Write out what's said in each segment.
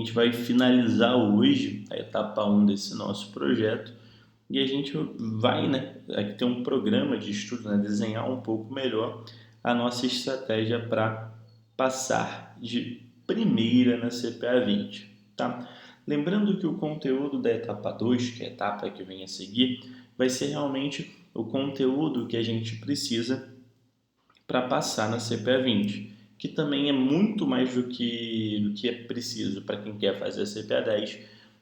gente vai finalizar hoje a etapa 1 desse nosso projeto e a gente vai, aqui ter um programa de estudo, desenhar um pouco melhor a nossa estratégia para passar de primeira na CPA 20, tá? Lembrando que o conteúdo da etapa 2, que é a etapa que vem a seguir, vai ser realmente o conteúdo que a gente precisa para passar na CPA 20, que também é muito mais do que é preciso para quem quer fazer a CPA 10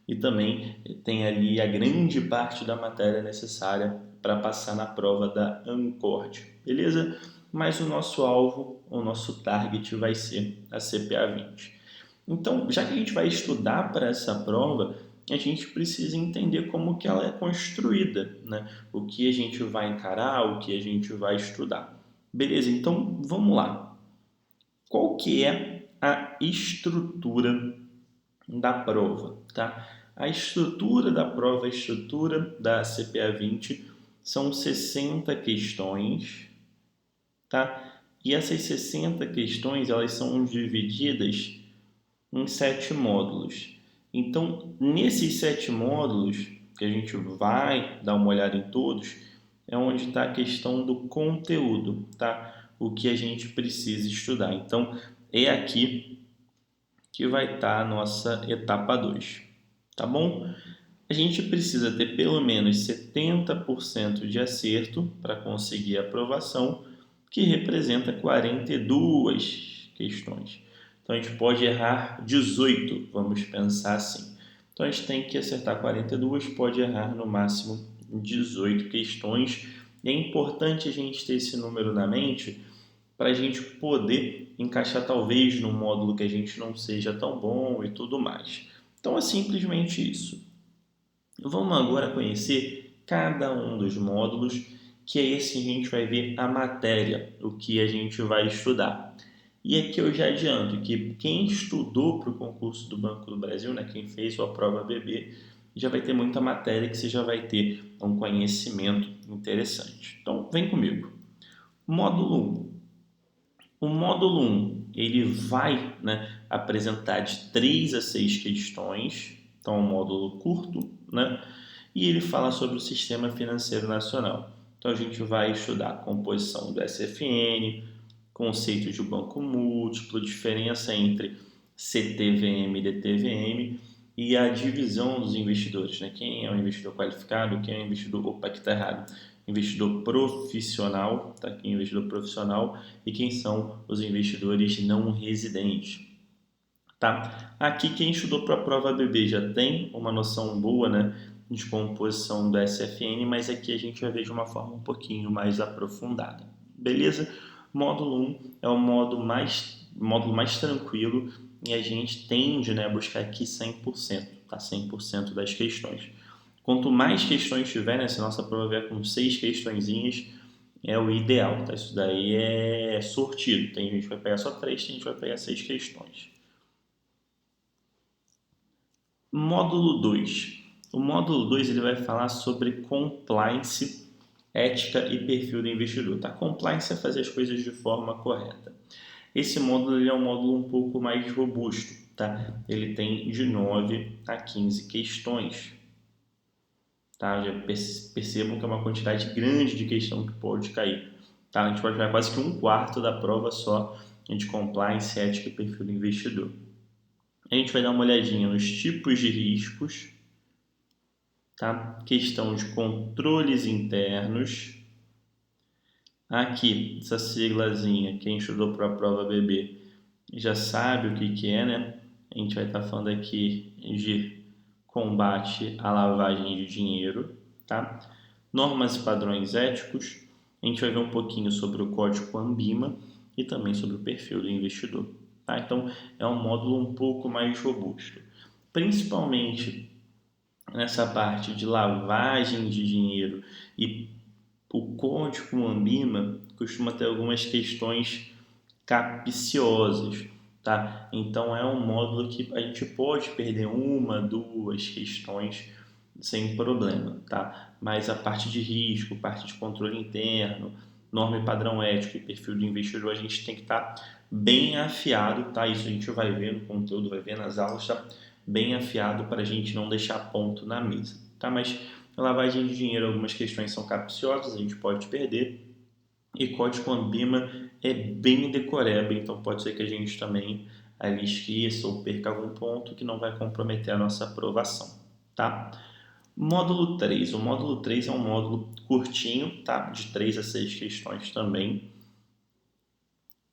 e também tem ali a grande parte da matéria necessária para passar na prova da Ancord, beleza? Mas o nosso alvo, o nosso target vai ser a CPA 20. Então, já que a gente vai estudar para essa prova, a gente precisa entender como que ela é construída, né? O que a gente vai encarar, o que a gente vai estudar. Beleza, então vamos lá. Qual que é a estrutura da prova, tá? A estrutura da prova, a estrutura da CPA 20 são 60 questões, tá? E essas 60 questões, elas são divididas em 7 módulos. Então, nesses 7 módulos, que a gente vai dar uma olhada em todos, é onde está a questão do conteúdo, tá? O que a gente precisa estudar. Então, é aqui que vai estar a nossa etapa 2, tá bom? A gente precisa ter pelo menos 70% de acerto para conseguir a aprovação, que representa 42 questões. Então, a gente pode errar 18, vamos pensar assim. Então, a gente tem que acertar 42, pode errar no máximo 18 questões. E é importante a gente ter esse número na mente para a gente poder encaixar talvez num módulo que a gente não seja tão bom e tudo mais. Então, é simplesmente isso. Vamos agora conhecer cada um dos módulos, que é esse que a gente vai ver a matéria, o que a gente vai estudar. E aqui eu já adianto que quem estudou para o concurso do Banco do Brasil, quem fez a prova BB, já vai ter muita matéria que você já vai ter um conhecimento interessante. Então, vem comigo. Módulo 1. O módulo 1, ele vai apresentar de 3 a 6 questões, então é um módulo curto, e ele fala sobre o Sistema Financeiro Nacional. Então a gente vai estudar a composição do SFN, conceito de banco múltiplo, diferença entre CTVM e DTVM e a divisão dos investidores. Quem é um investidor qualificado, quem é um investidor... Opa, aqui está errado. Investidor profissional, tá aqui, investidor profissional, e quem são os investidores não residentes. Tá? Aqui quem estudou para a prova BB já tem uma noção boa, de composição do SFN, mas aqui a gente vai ver de uma forma um pouquinho mais aprofundada. Beleza? Módulo 1 é o módulo mais tranquilo e a gente tende a buscar aqui 100%, tá? 100% das questões. Quanto mais questões tiver, se a nossa prova vier com 6 questõezinhas, é o ideal, tá? Isso daí é sortido. Tem gente que vai pegar só 3, tem gente que vai pegar 6 questões. Módulo 2. O módulo 2 ele vai falar sobre compliance, ética e perfil do investidor. Tá? Compliance é fazer as coisas de forma correta. Esse módulo ele é um módulo um pouco mais robusto. Tá? Ele tem de 9 a 15 questões. Tá? Já percebam que é uma quantidade grande de questão que pode cair. Tá? A gente pode pegar quase que um quarto da prova só de compliance, ética e perfil do investidor. A gente vai dar uma olhadinha nos tipos de riscos, tá? Questão de controles internos. Aqui, essa siglazinha, quem estudou para a prova BB já sabe o que é, A gente vai estar falando aqui de combate à lavagem de dinheiro, tá? Normas e padrões éticos. A gente vai ver um pouquinho sobre o código ANBIMA e também sobre o perfil do investidor, tá? Então, é um módulo um pouco mais robusto. Principalmente nessa parte de lavagem de dinheiro e o código ANBIMA costuma ter algumas questões capciosas, tá? Então é um módulo que a gente pode perder uma, duas questões sem problema, tá? Mas a parte de risco, parte de controle interno, norma e padrão ético e perfil do investidor, a gente tem que estar bem afiado, tá? Isso a gente vai ver no conteúdo, vai ver nas aulas, tá? Bem afiado para a gente não deixar ponto na mesa, tá? Mas lavagem de dinheiro, algumas questões são capciosas, a gente pode perder. E código Ambima é bem decoreba, então pode ser que a gente também ali esqueça ou perca algum ponto que não vai comprometer a nossa aprovação, tá? Módulo 3. O módulo 3 é um módulo curtinho, tá? De 3 a 6 questões também.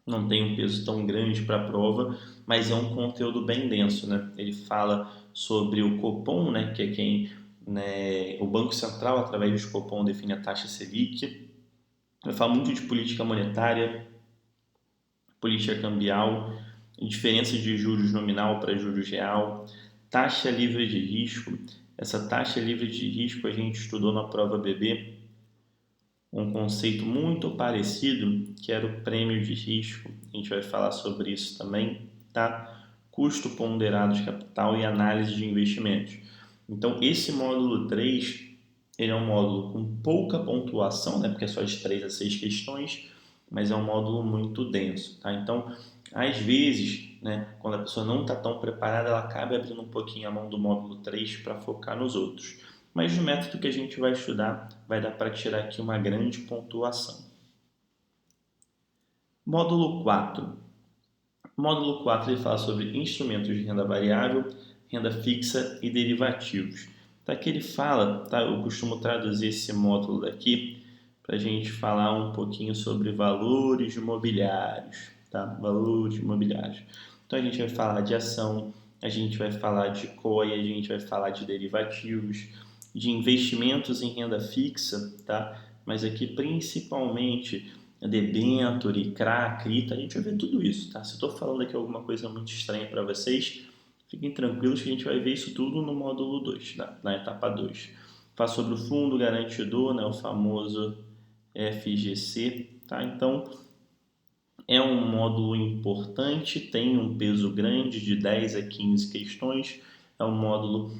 Não tem um peso tão grande para a prova, mas é um conteúdo bem denso, né? Ele fala sobre o Copom, né? Que é quem, né, o Banco Central, através do Copom, define a taxa Selic. Vai falar muito de política monetária, política cambial, diferença de juros nominal para juros real, taxa livre de risco. Essa taxa livre de risco a gente estudou na prova BB, um conceito muito parecido, que era o prêmio de risco. A gente vai falar sobre isso também, tá? Custo ponderado de capital e análise de investimentos. Então, esse módulo 3, ele é um módulo com pouca pontuação, né? Porque é só de 3 a 6 questões, mas é um módulo muito denso, tá? Então, às vezes, né, quando a pessoa não está tão preparada, ela acaba abrindo um pouquinho a mão do módulo 3 para focar nos outros. Mas no método que a gente vai estudar, vai dar para tirar aqui uma grande pontuação. Módulo 4. Módulo 4 ele fala sobre instrumentos de renda variável, renda fixa e derivativos. Tá, que ele fala, tá, eu costumo traduzir esse módulo daqui para a gente falar um pouquinho sobre valores imobiliários, tá? Valores imobiliários. Então a gente vai falar de ação, a gente vai falar de COI, a gente vai falar de derivativos, de investimentos em renda fixa, tá? Mas aqui principalmente debênture, CRA, CRITA, a gente vai ver tudo isso, tá? Se eu estou falando aqui alguma coisa muito estranha para vocês, fiquem tranquilos que a gente vai ver isso tudo no módulo 2, na etapa 2. Fala sobre o fundo garantidor, né, o famoso FGC, tá? Então, é um módulo importante, tem um peso grande de 10 a 15 questões, é um módulo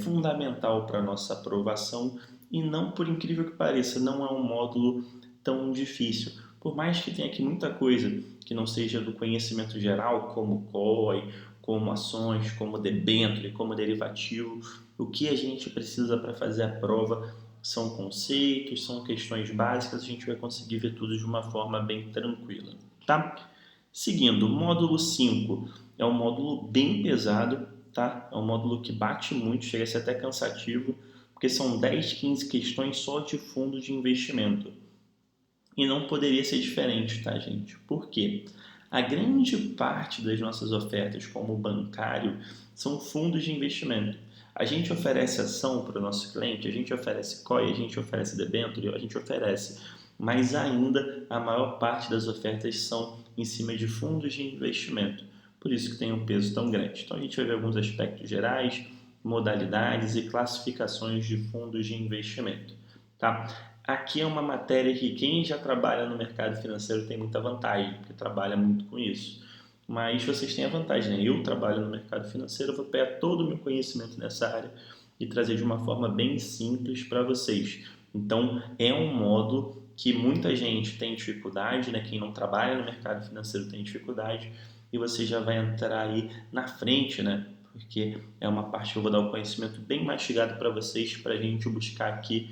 fundamental para a nossa aprovação e não, por incrível que pareça, não é um módulo tão difícil. Por mais que tenha aqui muita coisa que não seja do conhecimento geral, como COI, como ações, como debênture, como derivativo, o que a gente precisa para fazer a prova são conceitos, são questões básicas, a gente vai conseguir ver tudo de uma forma bem tranquila, tá? Seguindo, o módulo 5 é um módulo bem pesado, tá? É um módulo que bate muito, chega a ser até cansativo, porque são 10, 15 questões só de fundo de investimento. E não poderia ser diferente, tá, gente? Por quê? A grande parte das nossas ofertas, como bancário, são fundos de investimento. A gente oferece ação para o nosso cliente, a gente oferece COI, a gente oferece debênture, a gente oferece, mas ainda a maior parte das ofertas são em cima de fundos de investimento. Por isso que tem um peso tão grande. Então a gente vai ver alguns aspectos gerais, modalidades e classificações de fundos de investimento, tá? Aqui é uma matéria que quem já trabalha no mercado financeiro tem muita vantagem, porque trabalha muito com isso. Mas vocês têm a vantagem, né? Eu trabalho no mercado financeiro, eu vou pegar todo o meu conhecimento nessa área e trazer de uma forma bem simples para vocês. Então, é um módulo que muita gente tem dificuldade, né? Quem não trabalha no mercado financeiro tem dificuldade e você já vai entrar aí na frente, né? Porque é uma parte que eu vou dar o conhecimento bem mastigado para vocês, para a gente buscar aqui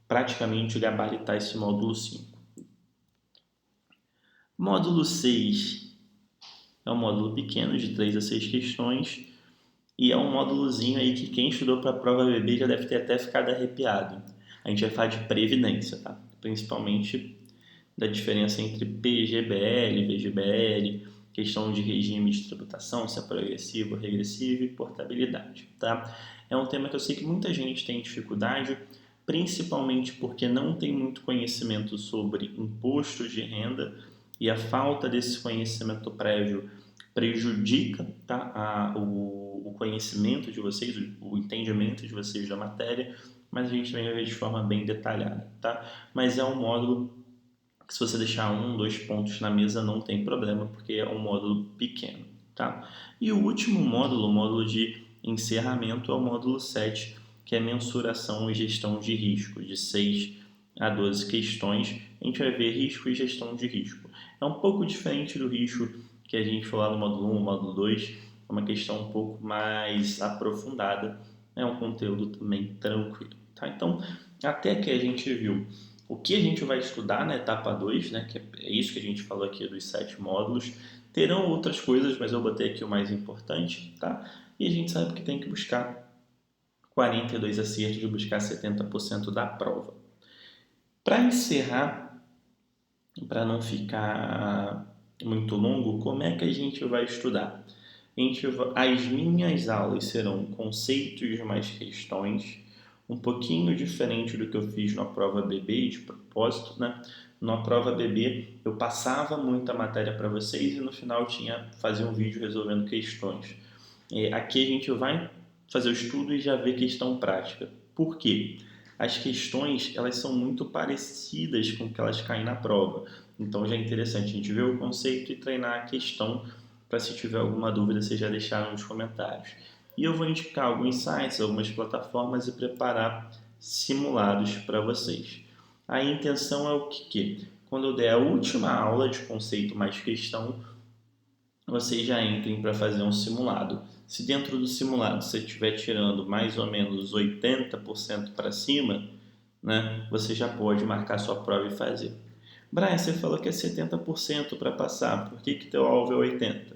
praticamente gabaritar esse módulo 5. Módulo 6 é um módulo pequeno de 3 a 6 questões e é um módulozinho aí que quem estudou para a prova BB já deve ter até ficado arrepiado. A gente vai falar de previdência, tá? Principalmente da diferença entre PGBL, VGBL, questão de regime de tributação, se é progressivo, regressivo e portabilidade, tá? É um tema que eu sei que muita gente tem dificuldade, principalmente porque não tem muito conhecimento sobre imposto de renda e a falta desse conhecimento prévio prejudica, tá, o conhecimento de vocês, o entendimento de vocês da matéria, mas a gente vai ver de forma bem detalhada, tá? Mas é um módulo que se você deixar 1, 2 pontos na mesa não tem problema, porque é um módulo pequeno, tá? E o último módulo, o módulo de encerramento, é o módulo 7, que é mensuração e gestão de risco, de 6 a 12 questões. A a gente vai ver risco e gestão de risco. É um pouco diferente do risco que a gente falou lá no módulo 1, módulo 2, é uma questão um pouco mais aprofundada, é um conteúdo também tranquilo. Tá? Então, até que a gente viu o que a gente vai estudar na etapa 2, né, que é isso que a gente falou aqui dos 7 módulos. Terão outras coisas, mas eu botei aqui o mais importante, tá? E a gente sabe que tem que buscar 42 acertos de buscar 70% da prova. Para encerrar, para não ficar muito longo, como é que a gente vai estudar? As minhas aulas serão conceitos mais questões, um pouquinho diferente do que eu fiz na prova BB, de propósito, né? Na prova BB eu passava muita matéria para vocês e no final fazia um vídeo resolvendo questões. Aqui a gente vai fazer o estudo e já ver questão prática. Por quê? As questões elas são muito parecidas com o que elas caem na prova. Então já é interessante a gente ver o conceito e treinar a questão para se tiver alguma dúvida vocês já deixaram nos comentários. E eu vou indicar alguns sites, algumas plataformas e preparar simulados para vocês. A intenção é o que? Quando eu der a última aula de conceito mais questão, vocês já entrem para fazer um simulado. Se dentro do simulado você estiver tirando mais ou menos 80% para cima, né, você já pode marcar sua prova e fazer. Brian, você falou que é 70% para passar, por que teu alvo é 80%?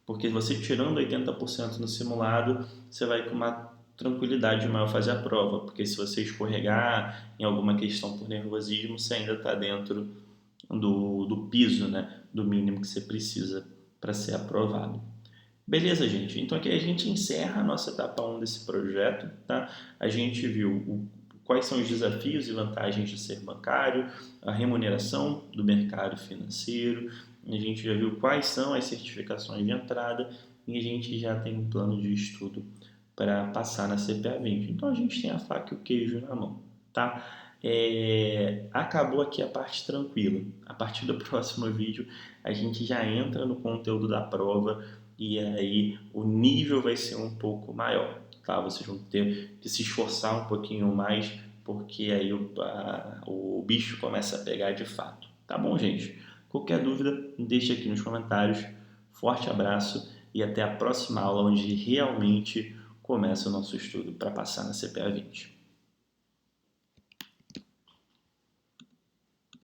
Porque você tirando 80% no simulado, você vai com uma tranquilidade maior fazer a prova, porque se você escorregar em alguma questão por nervosismo, você ainda está dentro do piso, né, do mínimo que você precisa para ser aprovado. Beleza, gente? Então aqui a gente encerra a nossa etapa 1 desse projeto, tá? A gente viu quais são os desafios e vantagens de ser bancário, a remuneração do mercado financeiro, a gente já viu quais são as certificações de entrada e a gente já tem um plano de estudo para passar na CPA 20. Então a gente tem a faca e o queijo na mão, tá? Acabou aqui a parte tranquila. A partir do próximo vídeo a gente já entra no conteúdo da prova e aí o nível vai ser um pouco maior, tá? Vocês vão ter que se esforçar um pouquinho mais porque aí o bicho começa a pegar de fato. Tá bom, gente? Qualquer dúvida, deixe aqui nos comentários. Forte abraço e até a próxima aula onde realmente começa o nosso estudo para passar na CPA 20.